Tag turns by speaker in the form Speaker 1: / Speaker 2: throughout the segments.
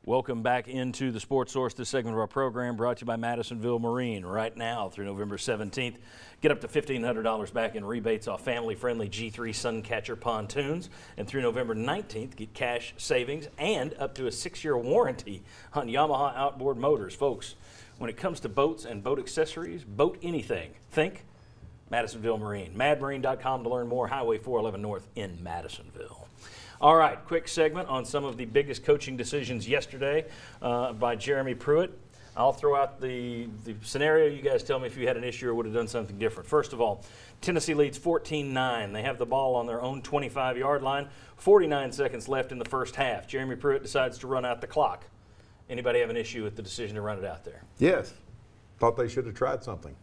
Speaker 1: Welcome back into the Sports Source. This segment of our program brought to you by Madisonville Marine. Right now through November 17th, get up to $1,500 back in rebates off family-friendly G3 Suncatcher pontoons. And through November 19th, get cash savings and up to a 6-year warranty on Yamaha outboard motors. Folks, when it comes to boats and boat accessories, boat anything, think Madisonville Marine. madmarine.com to learn more. Highway 411 North in Madisonville. All right, quick segment on some of the biggest coaching decisions yesterday by Jeremy Pruitt. I'll throw out the scenario. You guys tell me if you had an issue or would have done something different. First of all, Tennessee leads 14-9. They have the ball on their own 25-yard line. 49 seconds left in the first half. Jeremy Pruitt decides to run out the clock. Anybody have an issue with the decision to run it out there?
Speaker 2: Yes. Thought they should have tried something.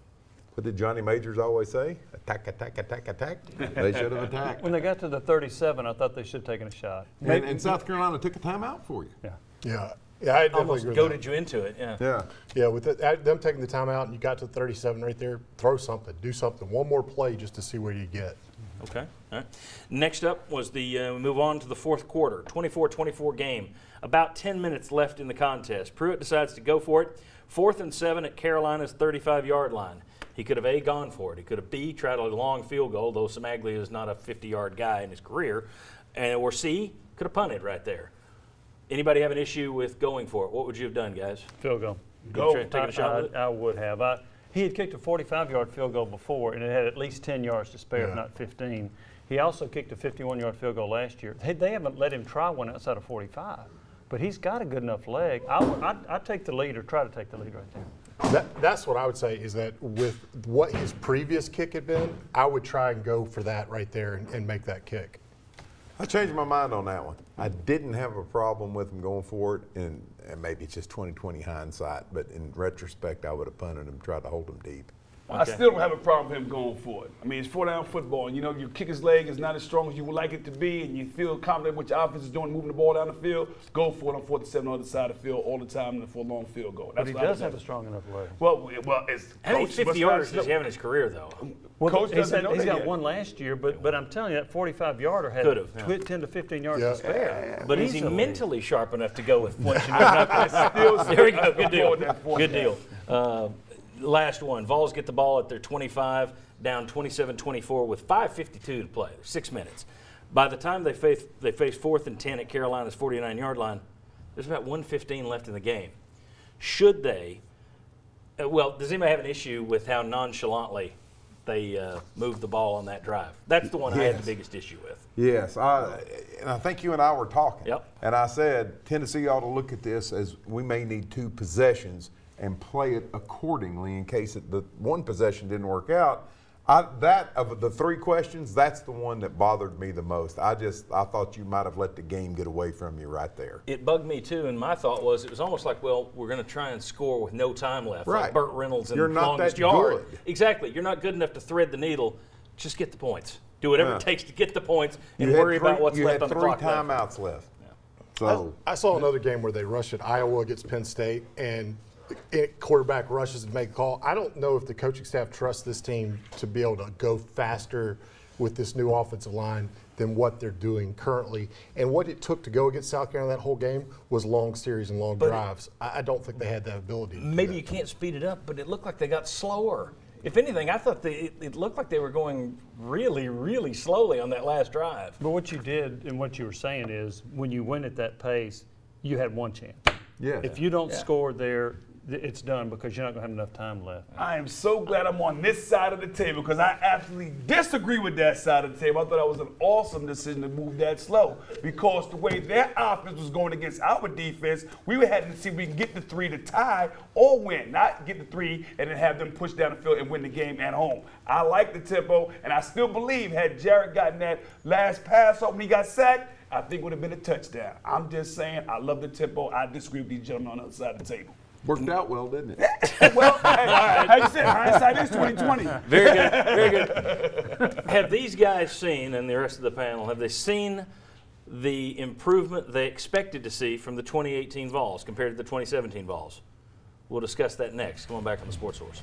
Speaker 2: What did Johnny Majors always say? Attack, attack, attack, attack. They should have attacked.
Speaker 3: When they got to the 37, I thought they should have taken a shot.
Speaker 2: And South Carolina took a timeout for you.
Speaker 3: Yeah.
Speaker 4: Yeah, I definitely
Speaker 1: Almost
Speaker 4: agree
Speaker 1: goaded
Speaker 4: with
Speaker 1: you into it,
Speaker 2: Yeah.
Speaker 4: Yeah, with them taking the timeout and you got to 37 right there, throw something, do something, one more play just to see where you get.
Speaker 1: Okay. All right. Next up was the move on to the fourth quarter, 24-24 game. About 10 minutes left in the contest. Pruitt decides to go for it. 4th and 7 at Carolina's 35-yard line. He could have A, gone for it. He could have B, tried a long field goal, though Samaglia is not a 50-yard guy in his career. Or C, could have punted right there. Anybody have an issue with going for it? What would you have done, guys?
Speaker 3: Field goal.
Speaker 1: Taking a shot with it?
Speaker 3: I would have. He had kicked a 45-yard field goal before, and it had at least 10 yards to spare, if not 15. He also kicked a 51-yard field goal last year. They haven't let him try one outside of 45, but he's got a good enough leg. I'd take the lead or try to take the lead right there.
Speaker 4: That's what I would say is that with what his previous kick had been, I would try and go for that right there and make that kick.
Speaker 2: I changed my mind on that one. I didn't have a problem with him going for it, and maybe it's just 20/20 hindsight, but in retrospect, I would have punted him, tried to hold him deep.
Speaker 5: I still don't have a problem with him going for it. I mean, it's 4-down football, and you know your kicker's leg is not as strong as you would like it to be, and you feel confident what your offense is doing, moving the ball down the field. Go for it on 4th and 7 on the other side of the field all the time for a long field goal.
Speaker 3: But he does have a strong enough leg.
Speaker 5: Well, it's
Speaker 1: How many 50-yarders does he have in his career, though?
Speaker 3: Well,
Speaker 5: Coach doesn't know
Speaker 3: he's
Speaker 5: that
Speaker 3: got
Speaker 5: yet.
Speaker 3: one last year, but I'm telling you, that 45-yarder had
Speaker 1: Could have,
Speaker 3: 10 to 15 yards to spare.
Speaker 1: But is he
Speaker 3: Easily.
Speaker 1: mentally sharp enough to go with once you know? There we go. Good deal. Good deal. Last one. Vols get the ball at their 25, down 27-24 with 5:52 to play, 6 minutes. By the time they face 4th and 10 at Carolina's 49-yard line, there's about 1:15 left in the game. Should they? Well, does anybody have an issue with how nonchalantly they moved the ball on that drive? That's the one I had the biggest issue with.
Speaker 2: Yes, and I think you and I were talking.
Speaker 1: Yep.
Speaker 2: And I said Tennessee ought to look at this as we may need 2 possessions and play it accordingly in case the one possession didn't work out. That of the 3 questions, that's the one that bothered me the most. I thought you might have let the game get away from you right there.
Speaker 1: It bugged me too, and my thought was it was almost like, well, we're going to try and score with no time left,
Speaker 2: Right.
Speaker 1: like Burt Reynolds in
Speaker 2: You're not
Speaker 1: longest
Speaker 2: that
Speaker 1: yard.
Speaker 2: good.
Speaker 1: Exactly. You're not good enough to thread the needle. Just get the points. Do whatever it takes to get the points and worry about what's left on the clock.
Speaker 2: You had 3 timeouts left. So
Speaker 4: I saw another game where they rushed at Iowa against Penn State, and quarterback rushes and make a call. I don't know if the coaching staff trusts this team to be able to go faster with this new offensive line than what they're doing currently. And what it took to go against South Carolina that whole game was long series and long drives. I don't think they had that ability to do
Speaker 1: Maybe
Speaker 4: that.
Speaker 1: you can't speed it up, but it looked like they got slower. If anything, I thought it looked like they were going really, really slowly on that last drive.
Speaker 3: But what you did and what you were saying is when you went at that pace, you had one chance.
Speaker 2: yeah.
Speaker 3: If you don't score there, it's done because you're not going to have enough time left.
Speaker 5: I am so glad I'm on this side of the table because I absolutely disagree with that side of the table. I thought that was an awesome decision to move that slow because the way their offense was going against our defense, we had to see if we can get the 3 to tie or win, not get the 3 and then have them push down the field and win the game at home. I like the tempo, and I still believe had Jarrett gotten that last pass off when he got sacked, I think it would have been a touchdown. I'm just saying I love the tempo. I disagree with these gentlemen on the other side of the table.
Speaker 2: Worked out well, didn't it?
Speaker 5: Well, as you said, hindsight is 20/20.
Speaker 1: Very good, very good. Have these guys seen, and the rest of the panel, have they seen the improvement they expected to see from the 2018 Vols compared to the 2017 Vols? We'll discuss that next. Come on back on the Sports Source.